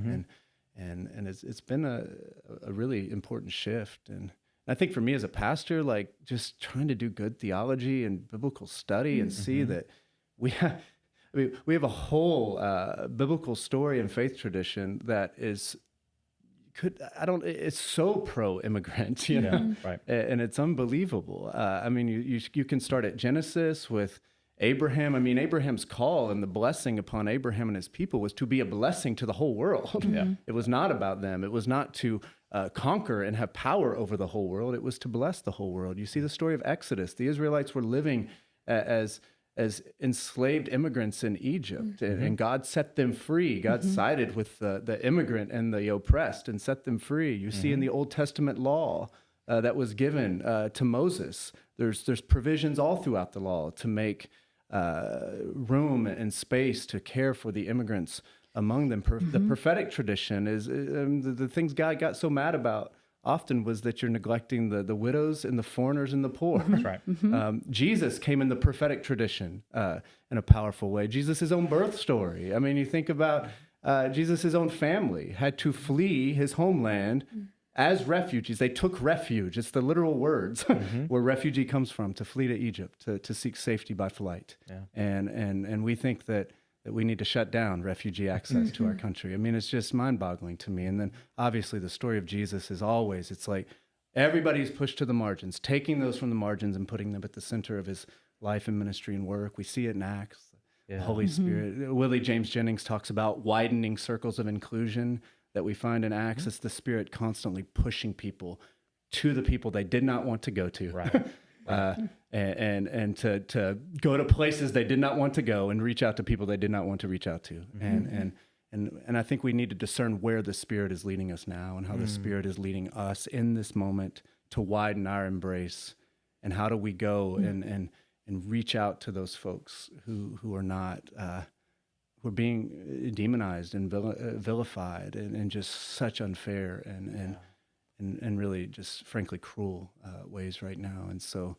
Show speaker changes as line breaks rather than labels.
And it's been a really important shift. And I think for me as a pastor, like just trying to do good theology and biblical study and see that we have, we have a whole biblical story and faith tradition that is it's so pro-immigrant, you know,
right.
And it's unbelievable. I mean, you can start at Genesis with Abraham. I mean, Abraham's call and the blessing upon Abraham and his people was to be a blessing to the whole world. It was not about them. It was not to conquer and have power over the whole world. It was to bless the whole world. You see the story of Exodus. The Israelites were living as enslaved immigrants in Egypt, and God set them free. God sided with the immigrant and the oppressed and set them free. You see in the Old Testament law that was given to Moses, there's provisions all throughout the law to make room and space to care for the immigrants among them. The prophetic tradition is the things God got so mad about often was that you're neglecting the widows and the foreigners and the poor.
That's right.
Jesus came in the prophetic tradition in a powerful way. Jesus' own birth story. I mean, you think about Jesus' own family had to flee his homeland as refugees. They took refuge. It's the literal words where refugee comes from, to flee to Egypt, to seek safety by flight.
Yeah.
And we think that we need to shut down refugee access to our country. I mean, it's just mind-boggling to me. And then obviously the story of Jesus is always, it's like everybody's pushed to the margins, taking those from the margins and putting them at the center of his life and ministry and work. We see it in Acts, the Holy Spirit. Willie James Jennings talks about widening circles of inclusion that we find in Acts. It's the Spirit constantly pushing people to the people they did not want to go to.
Right.
And to go to places they did not want to go and reach out to people they did not want to reach out to. And I think we need to discern where the Spirit is leading us now and how the Spirit is leading us in this moment to widen our embrace. And how do we go and reach out to those folks who are not, who are being demonized and vilified and just such unfair and really just frankly cruel ways right now. And so